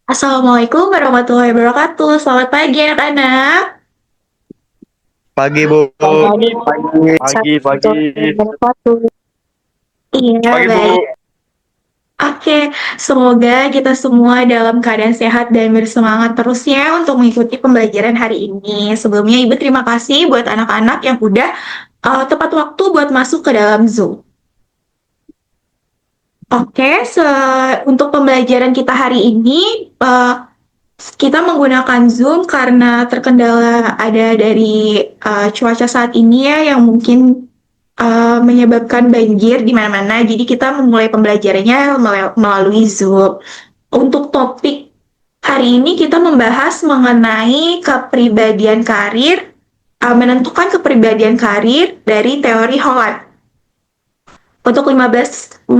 Assalamualaikum warahmatullahi wabarakatuh. Selamat pagi anak-anak. Pagi, Bu. Pagi, Pagi. Iya, Pagi, Bu. baik. Oke, semoga kita semua dalam keadaan sehat dan bersemangat terus ya untuk mengikuti pembelajaran hari ini. Sebelumnya, Ibu terima kasih buat anak-anak yang udah tepat waktu buat masuk ke dalam Zoom. Oke, untuk pembelajaran kita hari ini, kita menggunakan Zoom karena terkendala ada dari cuaca saat ini ya yang mungkin menyebabkan banjir di mana-mana. Jadi kita memulai pembelajarannya melalui Zoom. Untuk topik hari ini kita membahas mengenai kepribadian karir, menentukan kepribadian karir dari teori Holland. Untuk 15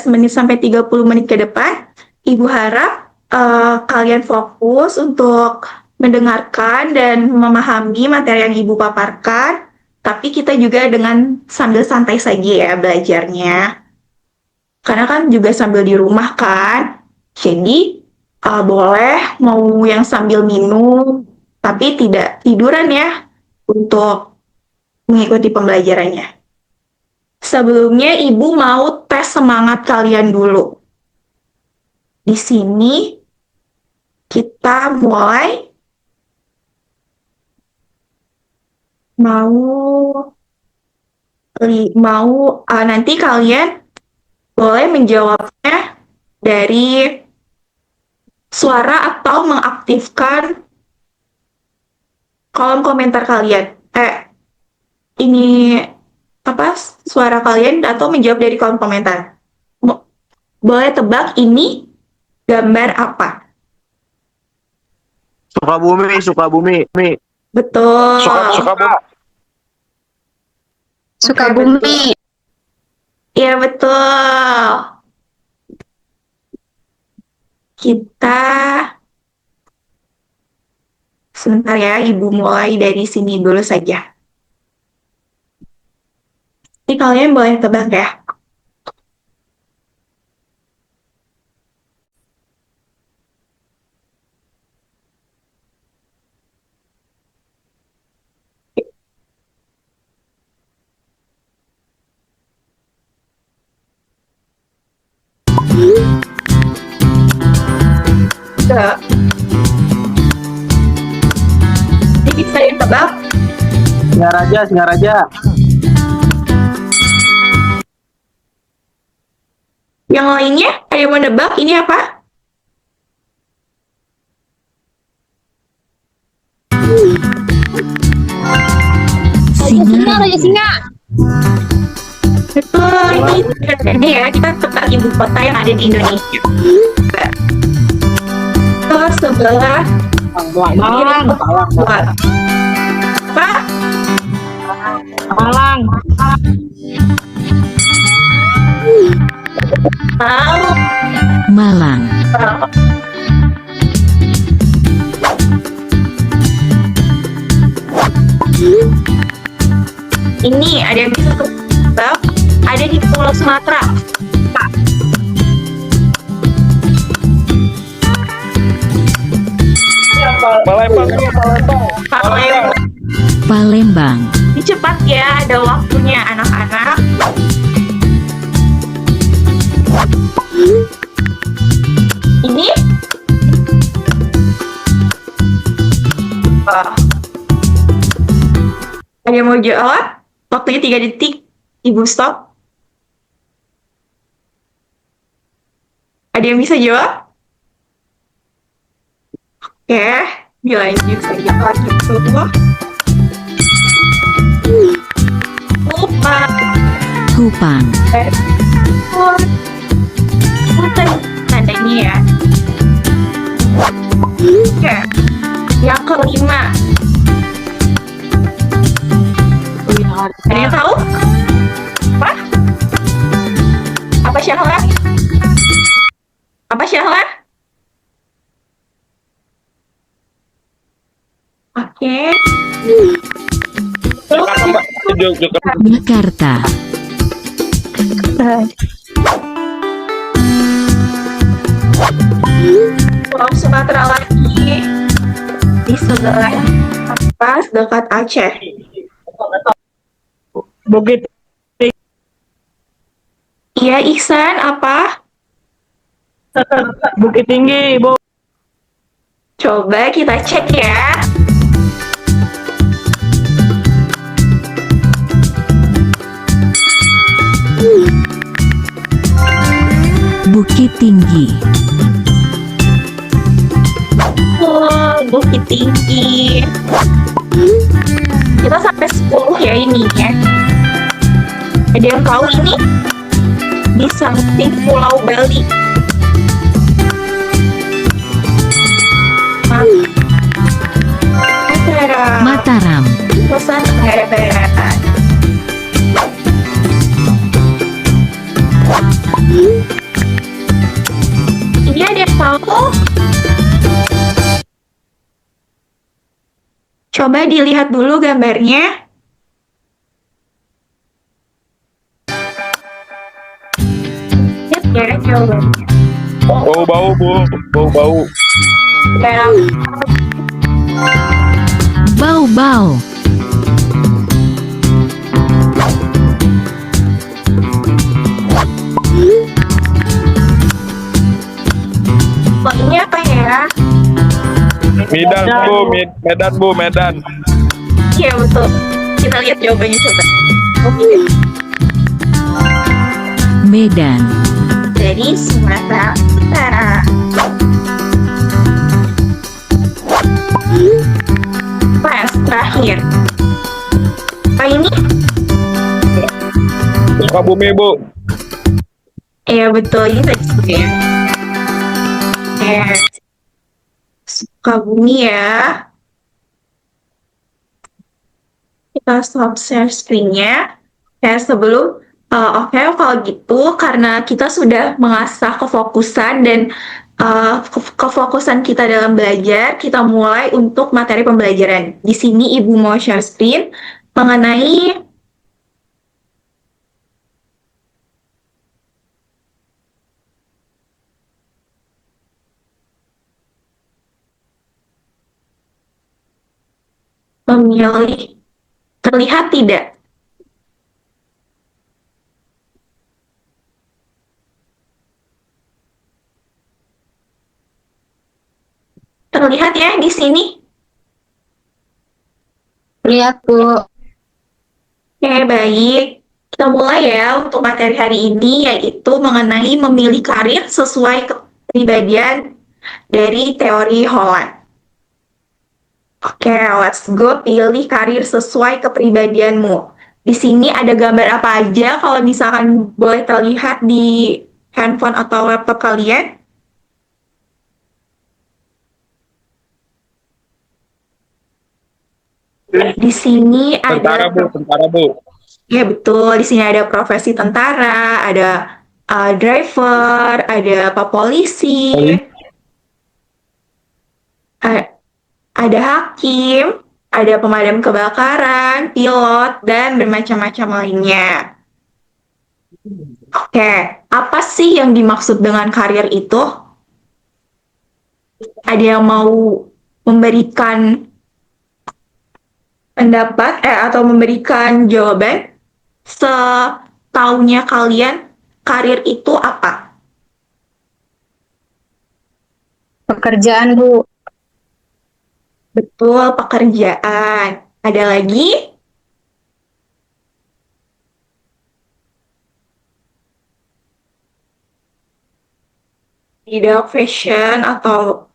menit sampai 30 menit ke depan, Ibu harap kalian fokus untuk mendengarkan dan memahami materi yang Ibu paparkan, tapi kita juga dengan sambil santai saja ya belajarnya. Karena kan juga sambil di rumah kan, jadi boleh mau yang sambil minum, tapi tidak tiduran ya untuk mengikuti pembelajarannya. Sebelumnya Ibu mau tes semangat kalian dulu. Di sini kita mulai nanti kalian boleh menjawabnya dari suara atau mengaktifkan kolom komentar kalian. Suara kalian atau menjawab dari kolom komentar. Boleh tebak ini gambar apa? Sukabumi. Betul. Sukabumi. Iya betul. Kita sebentar ya, Ibu mulai dari sini dulu saja. Ini kalian boleh tebak ya. Ini bisa ditebak? Singaraja. Yang lainnya, ada yang mau nebak ini apa? Singa. Betul, ini ya, kita tebak ibu kota yang ada di Indonesia. Terus sebelah Malang. Apa? Malang. Malang. Ini ada yang bisa tebak, ada di Pulau Sumatera. Palembang. Ini cepat ya, ada waktunya anak-anak. Ini ada yang mau jawab? Waktunya 3 detik. Ibu stop. Ada yang bisa jawab? Oke, dilanjut saja lagi semua. Kupang. Tandanya ya. Oke. Yang kelima. Ada yang tahu? Apa? Apa Syahla? Oke. Jakarta. Pulau Sumatera lagi di sebelah atas dekat Aceh. Bukit Iya, Ihsan, apa? Bukit Tinggi, Bu. Coba kita cek ya. Bukit Tinggi. Oh, Bukit Tinggi. Kita sampai 10 ya ini ya. Ada yang tahu ini? Di samping Pulau Bali. Mataram. Mataram. Nusa Tenggara Barat. Ini ada yang tahu? Coba dilihat dulu gambarnya. Lihat ya jawabannya. Bau-bau, Bu. Bau-bau. Merah. Bau-bau. Oh, ini apa ya? Medan, Bu. Medan, Bu. Medan. Iya betul. Kita lihat jawabannya coba. Oke. Medan. Dari Sumatera Utara. Pas terakhir. Apa ini? Sukabumi, Bu. Iya betul, ini tadi ya. Sukabumi ya. Kita stop share screen-nya. Ya, sebelum oke, kalau gitu karena kita sudah mengasah kefokusan dan kefokusan kita dalam belajar, kita mulai untuk materi pembelajaran. Di sini Ibu mau share screen mengenai memilih. Terlihat tidak? Terlihat ya di sini? Lihat, Bu. Oke, baik. Kita mulai ya untuk materi hari ini, yaitu mengenai memilih karir sesuai kepribadian dari teori Holland. Oke, let's go. Pilih karir sesuai kepribadianmu. Di sini ada gambar apa aja kalau misalkan boleh terlihat di handphone atau laptop kalian? Di sini Tentara, ada Bu. Tentara, Bu. ya betul, di sini ada profesi tentara, ada driver, ada pak polisi, ada hakim, ada pemadam kebakaran, pilot, dan bermacam-macam lainnya. Oke, apa sih yang dimaksud dengan karir itu? Ada yang mau memberikan pendapat atau memberikan jawaban? Setaunya kalian, karir itu apa? Pekerjaan, Bu. Betul, pekerjaan. Ada lagi? Tidak fashion atau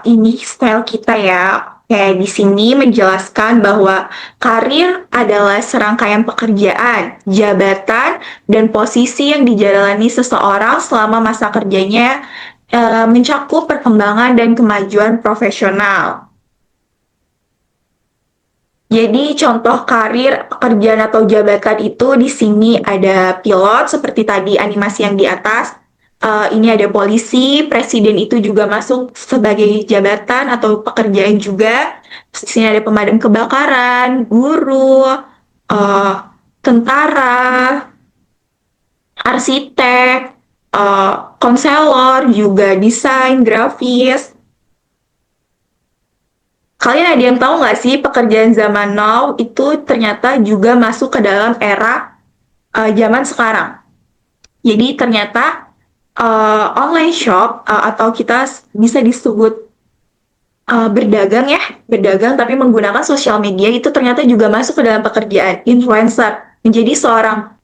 ini style kita ya. Oke, di sini menjelaskan bahwa karir adalah serangkaian pekerjaan, jabatan, dan posisi yang dijalani seseorang selama masa kerjanya mencakup perkembangan dan kemajuan profesional. Jadi contoh karir, pekerjaan atau jabatan itu di sini ada pilot seperti tadi animasi yang di atas. Ini ada polisi, presiden itu juga masuk sebagai jabatan atau pekerjaan juga. Di sini ada pemadam kebakaran, guru, tentara, arsitek, konselor, juga desain, grafis. Kalian ada yang tahu nggak sih pekerjaan zaman now itu ternyata juga masuk ke dalam era zaman sekarang. Jadi ternyata online shop atau kita bisa disebut berdagang ya, berdagang tapi menggunakan sosial media itu ternyata juga masuk ke dalam pekerjaan influencer. Menjadi seorang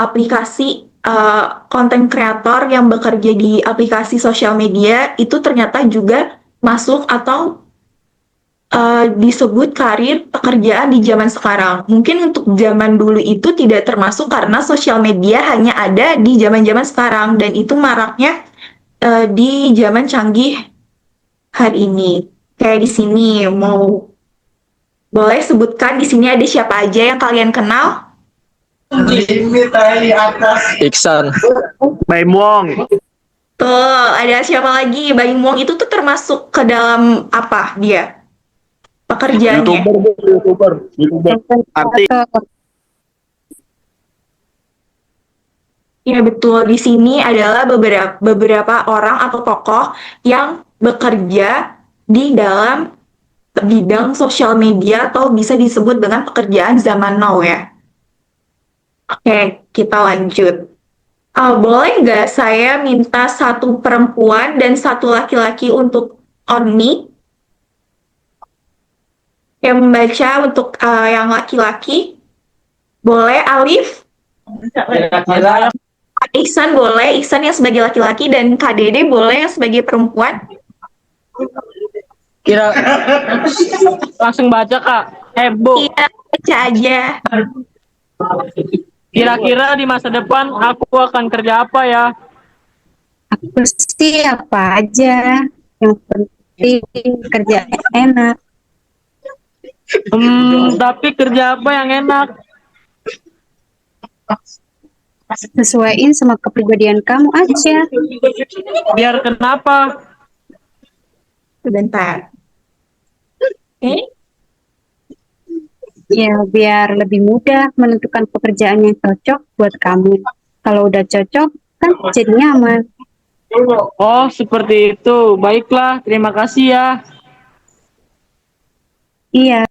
aplikasi konten kreator yang bekerja di aplikasi sosial media itu ternyata juga masuk atau disebut karir pekerjaan di zaman sekarang. Mungkin untuk zaman dulu itu tidak termasuk karena sosial media hanya ada di zaman-zaman sekarang dan itu maraknya di zaman canggih hari ini. Kayak di sini mau boleh sebutkan di sini ada siapa aja yang kalian kenal? Iksan. Baim Wong. Tuh, ada siapa lagi? Baim Wong itu tuh termasuk ke dalam apa dia? Pekerjaannya. YouTuber. Artis. Ya betul, di sini adalah beberapa orang atau tokoh yang bekerja di dalam bidang sosial media atau bisa disebut dengan pekerjaan zaman now ya. Oke, kita lanjut. Boleh nggak saya minta satu perempuan dan satu laki-laki untuk on mic? Yang membaca untuk yang laki-laki? Boleh Alif? Ihsan boleh, Ihsan yang sebagai laki-laki dan Kak Dede boleh yang sebagai perempuan. Langsung baca Kak. Bu, Iya, baca aja. kira-kira di masa depan aku akan kerja apa ya? Aku sih apa aja. Yang penting kerja enak. Tapi kerja apa yang enak? Sesuaiin sama kepribadian kamu aja. Biar kenapa? Sebentar. Oke. Ya, biar lebih mudah menentukan pekerjaan yang cocok buat kamu. Kalau udah cocok, kan jadi nyaman. Oh, seperti itu. Baiklah, terima kasih ya. Iya,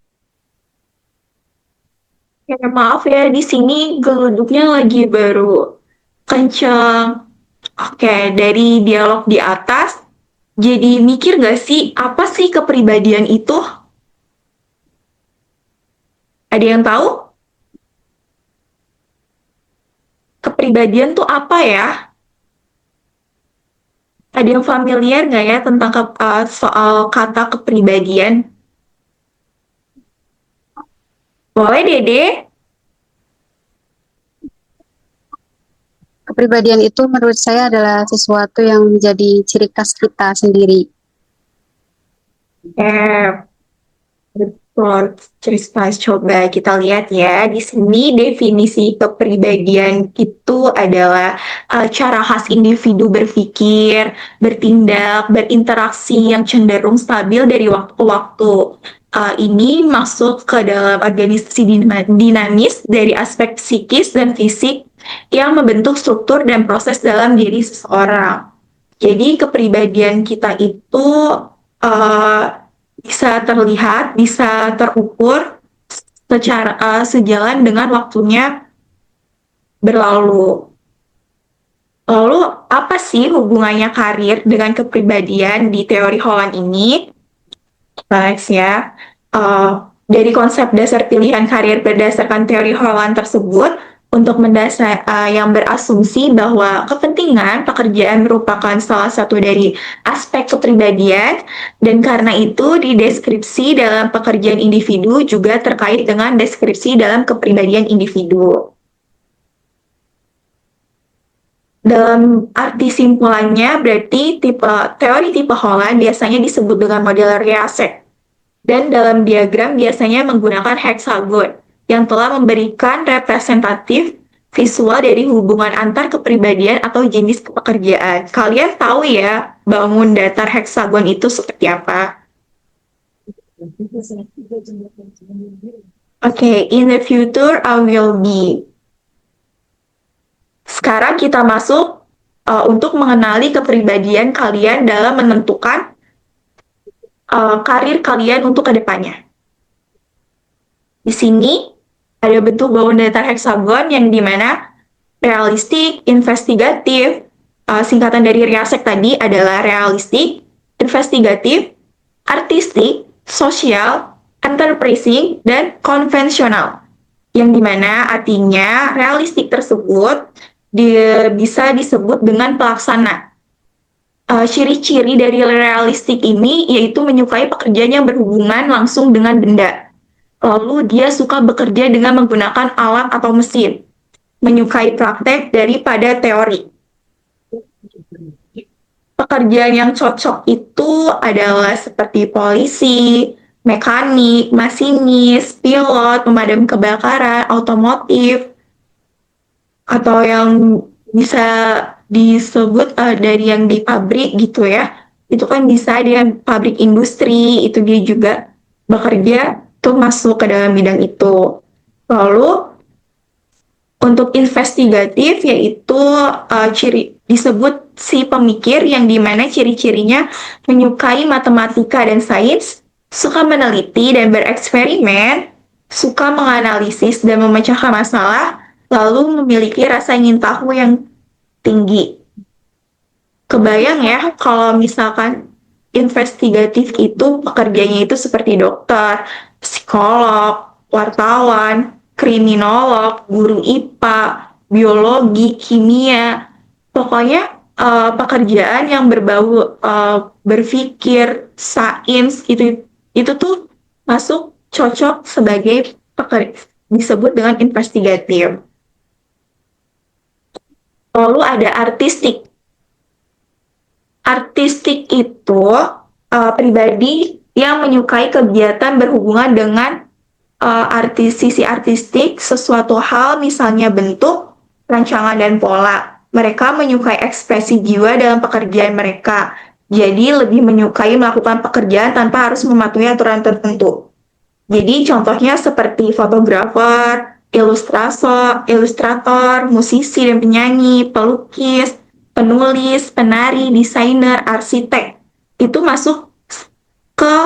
Ya, maaf ya, di sini geluduknya lagi baru kenceng. Oke, dari dialog di atas, jadi mikir gak sih, apa sih kepribadian itu? Ada yang tahu? Kepribadian tuh apa ya? Ada yang familiar nggak ya tentang soal kata kepribadian? Boleh, Dede? kepribadian itu menurut saya adalah sesuatu yang menjadi ciri khas kita sendiri. Betul. Cerita coba kita lihat ya. Di sini definisi kepribadian itu adalah cara khas individu berpikir, bertindak, berinteraksi yang cenderung stabil dari waktu ke waktu. Ini masuk ke dalam organisasi dinamis dari aspek psikis dan fisik yang membentuk struktur dan proses dalam diri seseorang. Jadi kepribadian kita itu bisa terlihat, bisa terukur secara sejalan dengan waktunya berlalu. Lalu apa sih hubungannya karir dengan kepribadian di teori Holland ini? Next ya. Dari konsep dasar pilihan karir berdasarkan teori Holland tersebut, untuk mendasar yang berasumsi bahwa kepentingan pekerjaan merupakan salah satu dari aspek kepribadian dan karena itu di deskripsi dalam pekerjaan individu juga terkait dengan deskripsi dalam kepribadian individu. Dalam arti simpulannya berarti teori tipe Holland biasanya disebut dengan model Reasek dan dalam diagram biasanya menggunakan heksagon yang telah memberikan representatif visual dari hubungan antar kepribadian atau jenis pekerjaan. Kalian tahu ya, bangun datar heksagon itu seperti apa? Oke, in the future I will be. Sekarang kita masuk untuk mengenali kepribadian kalian dalam menentukan karir kalian untuk kedepannya. Di sini ada bentuk bangun datar heksagon yang dimana realistik, investigatif, singkatan dari reasek tadi adalah realistik, investigatif, artistik, sosial, enterprising, dan konvensional. Yang dimana artinya realistik tersebut bisa disebut dengan pelaksana. Ciri-ciri dari realistik ini yaitu menyukai pekerjaan yang berhubungan langsung dengan benda. Lalu dia suka bekerja dengan menggunakan alat atau mesin. Menyukai praktek daripada teori. Pekerjaan yang cocok itu adalah seperti polisi, mekanik, masinis, pilot, pemadam kebakaran, otomotif, atau yang bisa disebut dari yang di pabrik gitu ya. Itu kan bisa di pabrik industri, itu dia juga bekerja tuh masuk ke dalam bidang itu. Lalu untuk investigatif yaitu disebut si pemikir yang dimana ciri-cirinya menyukai matematika dan sains, suka meneliti dan bereksperimen, suka menganalisis dan memecahkan masalah, lalu memiliki rasa ingin tahu yang tinggi. Kebayang ya kalau misalkan investigatif itu pekerjaannya itu seperti dokter, psikolog, wartawan, kriminolog, guru IPA, biologi, kimia, pokoknya pekerjaan yang berbau berpikir, sains itu tuh masuk cocok sebagai disebut dengan investigatif. Lalu ada artistik. Artistik itu pribadi yang menyukai kegiatan berhubungan dengan sisi artistik, sesuatu hal misalnya bentuk, rancangan, dan pola. Mereka menyukai ekspresi jiwa dalam pekerjaan mereka. Jadi lebih menyukai melakukan pekerjaan tanpa harus mematuhi aturan tertentu. Jadi contohnya seperti fotografer, ilustrator, musisi dan penyanyi, pelukis, penulis, penari, desainer, arsitek. Itu masuk ke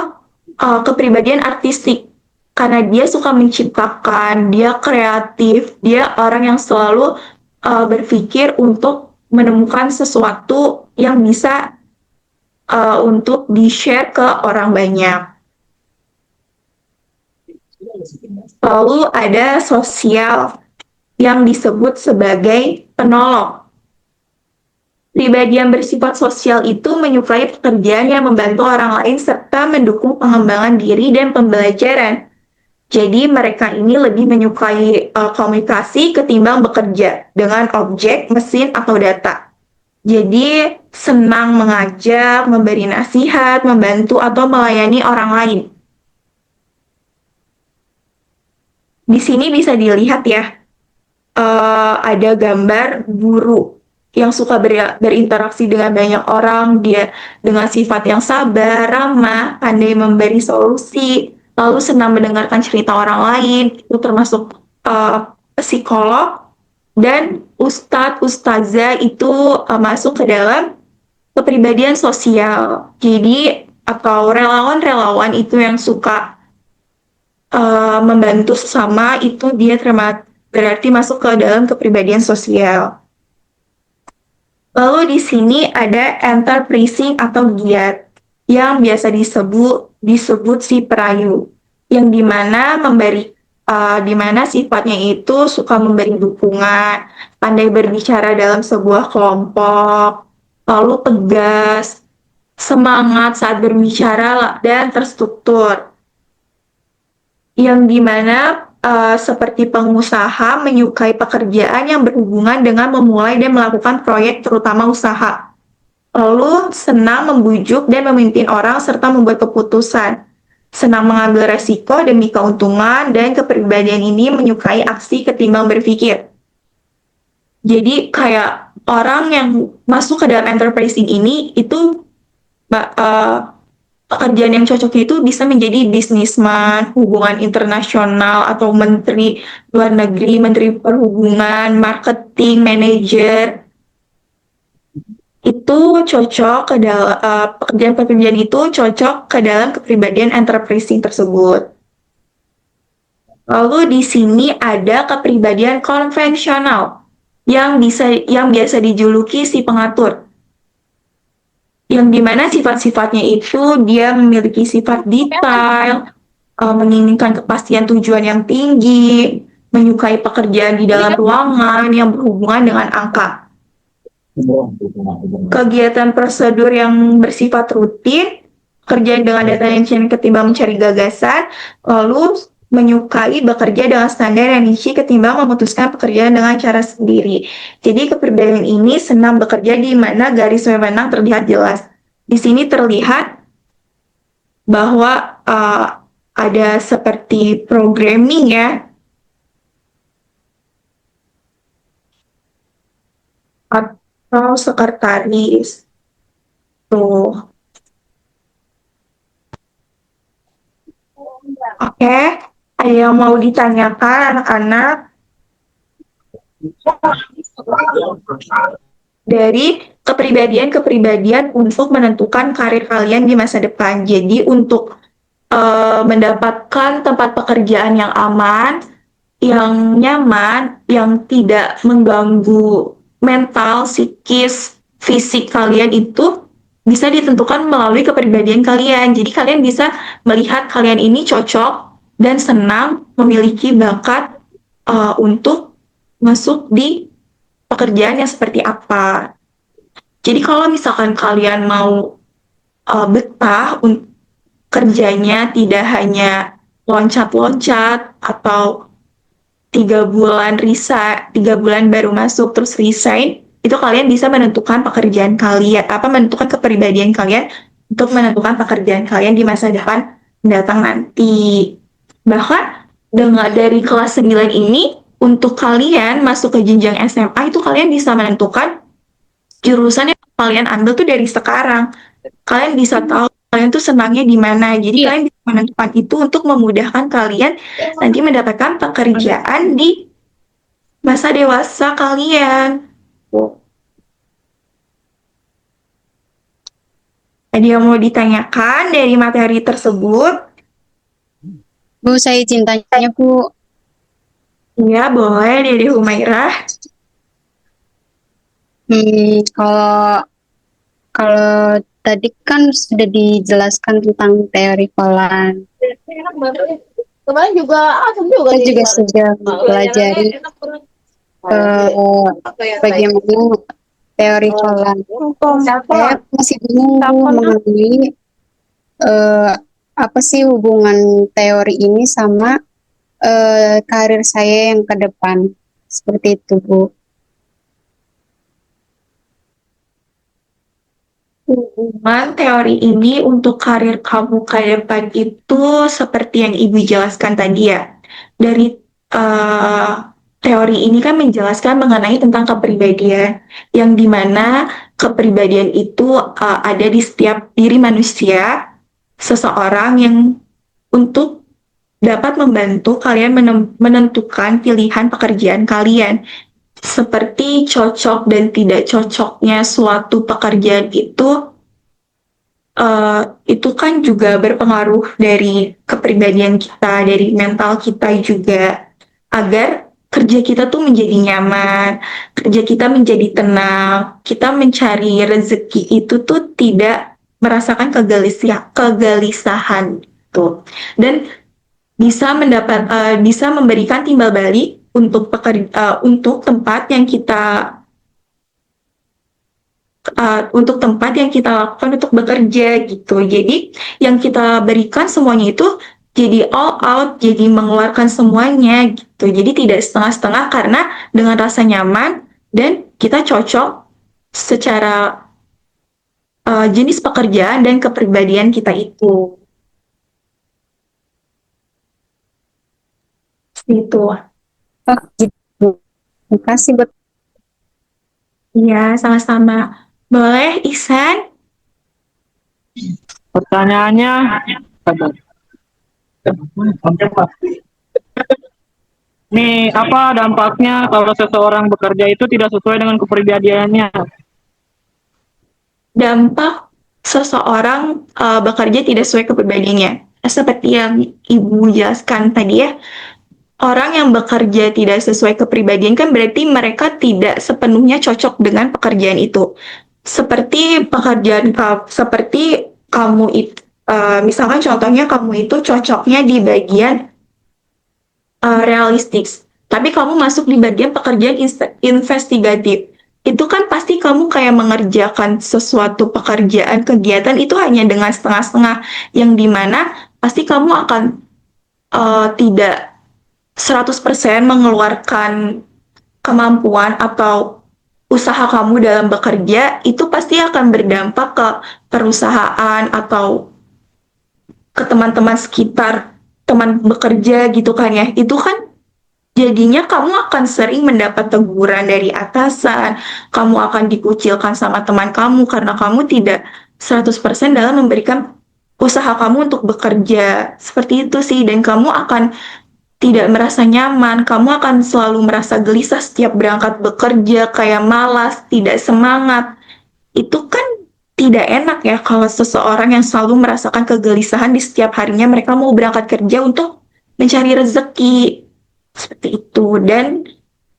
kepribadian artistik. Karena dia suka menciptakan, dia kreatif, dia orang yang selalu berpikir untuk menemukan sesuatu yang bisa untuk di-share ke orang banyak. Lalu ada sosial yang disebut sebagai penolong. Pribadi yang bersifat sosial itu menyukai pekerjaan yang membantu orang lain serta mendukung pengembangan diri dan pembelajaran. Jadi mereka ini lebih menyukai komunikasi ketimbang bekerja dengan objek, mesin, atau data. Jadi senang mengajak, memberi nasihat, membantu, atau melayani orang lain. Di sini bisa dilihat ya, ada gambar guru yang suka berinteraksi dengan banyak orang, dia dengan sifat yang sabar, ramah, pandai memberi solusi, lalu senang mendengarkan cerita orang lain, itu termasuk psikolog, dan ustazah itu masuk ke dalam kepribadian sosial. Jadi atau relawan-relawan itu yang suka membantu sesama, itu dia berarti masuk ke dalam kepribadian sosial. Lalu di sini ada enterprising atau giat yang biasa disebut si perayu, yang dimana sifatnya itu suka memberi dukungan, pandai berbicara dalam sebuah kelompok, lalu tegas, semangat saat berbicara, dan terstruktur. Yang dimana seperti pengusaha menyukai pekerjaan yang berhubungan dengan memulai dan melakukan proyek terutama usaha. Lalu senang membujuk dan memimpin orang serta membuat keputusan. Senang mengambil resiko demi keuntungan, dan kepribadian ini menyukai aksi ketimbang berpikir. Jadi kayak orang yang masuk ke dalam enterprising ini itu pekerjaan yang cocok itu bisa menjadi bisnisman, hubungan internasional, atau menteri luar negeri, menteri perhubungan, marketing, manajer. itu cocok ke dalam pekerjaan-pekerjaan itu cocok ke dalam kepribadian entreprising tersebut. Lalu di sini ada kepribadian konvensional yang biasa dijuluki si pengatur. Yang dimana sifat-sifatnya itu dia memiliki sifat detail, menginginkan kepastian tujuan yang tinggi, menyukai pekerjaan di dalam ruangan yang berhubungan dengan angka. Kegiatan prosedur yang bersifat rutin, kerja dengan data yang ketimbang mencari gagasan, lalu menyukai bekerja dengan standar yang niche ketimbang memutuskan pekerjaan dengan cara sendiri. Jadi kepribadian ini senang bekerja di mana garis wewenang terlihat jelas. Di sini terlihat bahwa ada seperti programming ya, atau sekretaris. Tuh. Oke, ada yang mau ditanyakan anak-anak? Dari kepribadian untuk menentukan karir kalian di masa depan. Jadi untuk mendapatkan tempat pekerjaan yang aman, yang nyaman, yang tidak mengganggu mental, psikis, fisik kalian itu bisa ditentukan melalui kepribadian kalian. Jadi kalian bisa melihat kalian ini cocok dan senang memiliki bakat untuk masuk di pekerjaan yang seperti apa. Jadi kalau misalkan kalian mau betah kerjanya tidak hanya loncat-loncat atau 3 bulan baru masuk terus resign, itu kalian bisa menentukan pekerjaan kalian, menentukan kepribadian kalian untuk menentukan pekerjaan kalian di masa depan mendatang nanti. Bahkan dari kelas 9 ini, untuk kalian masuk ke jenjang SMA itu kalian bisa menentukan jurusan yang kalian ambil tuh dari sekarang. Kalian bisa tahu kalian tuh senangnya di mana. Jadi kalian bisa menentukan itu untuk memudahkan kalian nanti mendapatkan pekerjaan di masa dewasa kalian. Ada yang mau ditanyakan dari materi tersebut? Bu, saya izin tanya, Bu. Iya, boleh, Dede Humairah. Kalau tadi kan sudah dijelaskan tentang teori Holland. Kemarin juga Saya juga sudah mempelajari bagaimana teori Holland. Saya masih bingung mengenai apa sih hubungan teori ini sama karir saya yang ke depan. Seperti itu, Bu. Hubungan teori ini untuk karir kamu ke depan itu seperti yang Ibu jelaskan tadi ya. Dari teori ini kan menjelaskan mengenai tentang kepribadian, yang dimana kepribadian itu ada di setiap diri manusia, seseorang yang untuk dapat membantu kalian menentukan pilihan pekerjaan kalian. Seperti cocok dan tidak cocoknya suatu pekerjaan itu kan juga berpengaruh dari kepribadian kita, dari mental kita juga, agar kerja kita tuh menjadi nyaman, kerja kita menjadi tenang, kita mencari rezeki itu tuh tidak merasakan kegelisahan tuh, dan bisa memberikan timbal balik untuk tempat yang kita lakukan untuk bekerja gitu. Jadi yang kita berikan semuanya itu jadi all out, jadi mengeluarkan semuanya gitu. Jadi tidak setengah-setengah, karena dengan rasa nyaman dan kita cocok secara jenis pekerjaan dan kepribadian kita itu. Gitu. Oh, gitu. Terima kasih, buat. Iya, sama-sama. Boleh, Ihsan? Pertanyaannya, nih apa dampaknya kalau seseorang bekerja itu tidak sesuai dengan kepribadiannya? dampak seseorang bekerja tidak sesuai kepribadiannya. Seperti yang Ibu jelaskan tadi ya, orang yang bekerja tidak sesuai kepribadian kan berarti mereka tidak sepenuhnya cocok dengan pekerjaan itu. Seperti seperti kamu itu, misalkan contohnya kamu itu cocoknya di bagian realistik, tapi kamu masuk di bagian pekerjaan investigatif. Itu kan pasti kamu kayak mengerjakan sesuatu pekerjaan kegiatan itu hanya dengan setengah-setengah, yang dimana pasti kamu akan tidak 100% mengeluarkan kemampuan atau usaha kamu dalam bekerja. Itu pasti akan berdampak ke perusahaan atau ke teman-teman sekitar, teman bekerja gitu kan ya. Itu kan jadinya kamu akan sering mendapat teguran dari atasan, kamu akan dikucilkan sama teman kamu karena kamu tidak 100% dalam memberikan usaha kamu untuk bekerja. Seperti itu sih, dan kamu akan tidak merasa nyaman, kamu akan selalu merasa gelisah setiap berangkat bekerja, kayak malas, tidak semangat. Itu kan tidak enak ya kalau seseorang yang selalu merasakan kegelisahan di setiap harinya mereka mau berangkat kerja untuk mencari rezeki. Seperti itu. Dan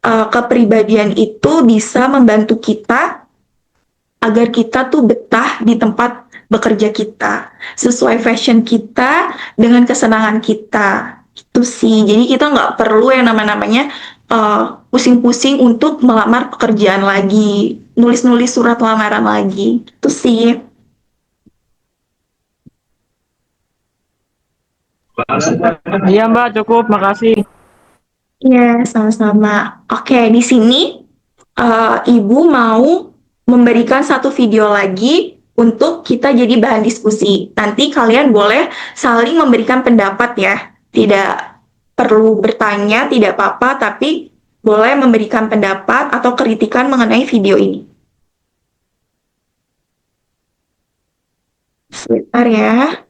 kepribadian itu bisa membantu kita agar kita tuh betah di tempat bekerja kita, sesuai fashion kita dengan kesenangan kita. Itu sih. Jadi kita nggak perlu yang namanya pusing-pusing untuk melamar pekerjaan lagi, nulis-nulis surat lamaran lagi. Itu sih. Iya Mbak, cukup, makasih. Ya, sama-sama. Oke, di sini Ibu mau memberikan satu video lagi untuk kita jadi bahan diskusi. Nanti kalian boleh saling memberikan pendapat ya. Tidak perlu bertanya, tidak apa-apa, tapi boleh memberikan pendapat atau kritikan mengenai video ini. Sebentar ya.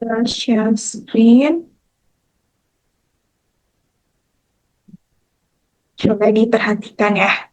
Kita share screen. Coba diperhatikan ya.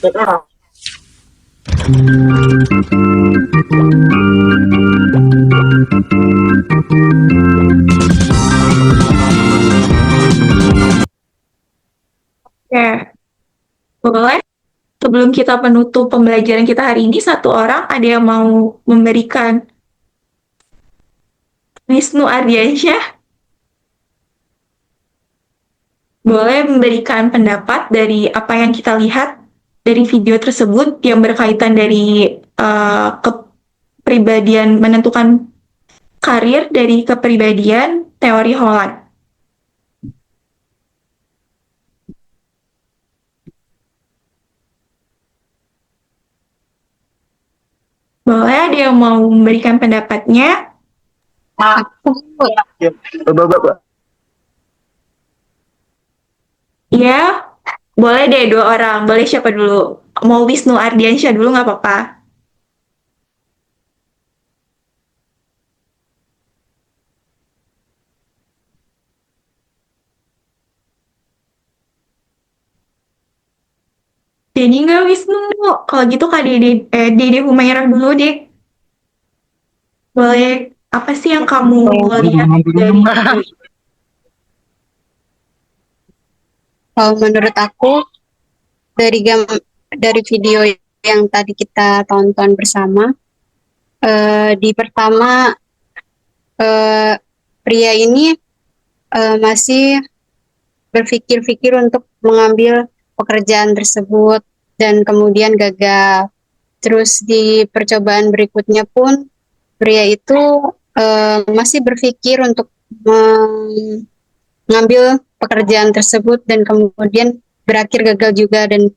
Oke, boleh. Sebelum kita menutup pembelajaran kita hari ini, satu orang ada yang mau memberikan Wisnu Ardiansyah boleh memberikan pendapat dari apa yang kita lihat dari video tersebut yang berkaitan dari kepribadian menentukan karir dari kepribadian teori Holland. Boleh ada yang mau memberikan pendapatnya? Ya, boleh deh dua orang. Boleh siapa dulu? Mau Wisnu Ardiansyah dulu nggak apa-apa. Jadi nggak Wisnu? Kalau gitu Kak Dede Humairah dulu deh. Boleh, apa sih yang kamu lihat dari video ini? Kalau menurut aku dari video yang tadi kita tonton bersama, di pertama pria ini masih berpikir-pikir untuk mengambil pekerjaan tersebut dan kemudian gagal. Terus di percobaan berikutnya pun pria itu masih berpikir untuk mengambil pekerjaan tersebut dan kemudian berakhir gagal juga, dan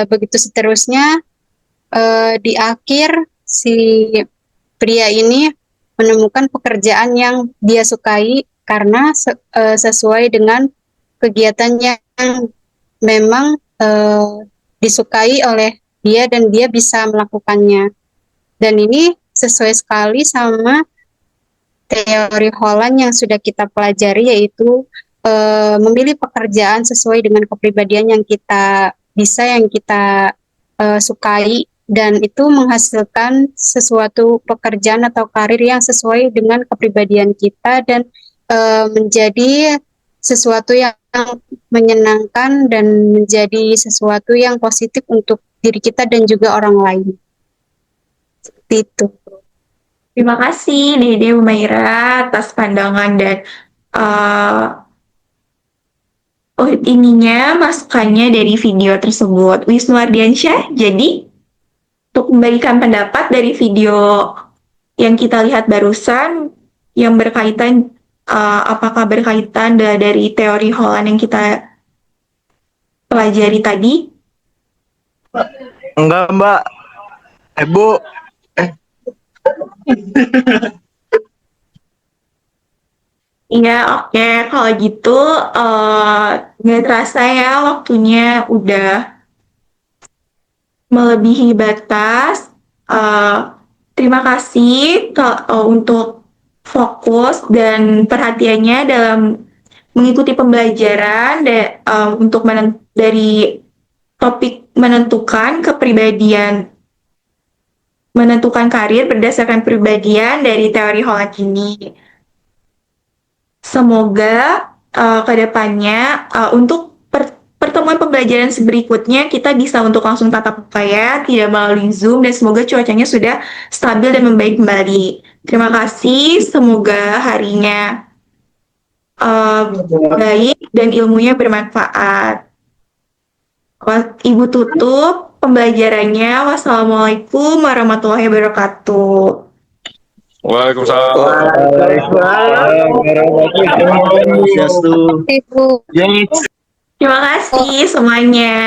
begitu seterusnya. Di akhir si pria ini menemukan pekerjaan yang dia sukai karena sesuai dengan kegiatan yang memang disukai oleh dia dan dia bisa melakukannya. Dan ini sesuai sekali sama teori Holland yang sudah kita pelajari, yaitu memilih pekerjaan sesuai dengan kepribadian yang kita bisa, yang kita sukai, dan itu menghasilkan sesuatu pekerjaan atau karir yang sesuai dengan kepribadian kita dan menjadi sesuatu yang menyenangkan dan menjadi sesuatu yang positif untuk diri kita dan juga orang lain. Seperti itu. Terima kasih Dede Humaira atas pandangan dan masukannya dari video tersebut. Wisnu Ardiansyah, jadi untuk memberikan pendapat dari video yang kita lihat barusan yang berkaitan apakah berkaitan dari teori Holland yang kita pelajari tadi? Enggak, Mbak. Bu. Iya, oke. Kalau gitu, nggak terasa ya waktunya udah melebihi batas. Terima kasih untuk fokus dan perhatiannya dalam mengikuti pembelajaran untuk dari topik menentukan kepribadian, menentukan karir berdasarkan kepribadian dari teori Holland ini. Semoga kedepannya untuk pertemuan pembelajaran berikutnya kita bisa untuk langsung tatap muka ya, tidak melalui Zoom, dan semoga cuacanya sudah stabil dan membaik kembali. Terima kasih, semoga harinya baik dan ilmunya bermanfaat. Ibu tutup pembelajarannya. Wassalamualaikum warahmatullahi wabarakatuh. Waalaikumsalam. Ibu. Terima kasih semuanya.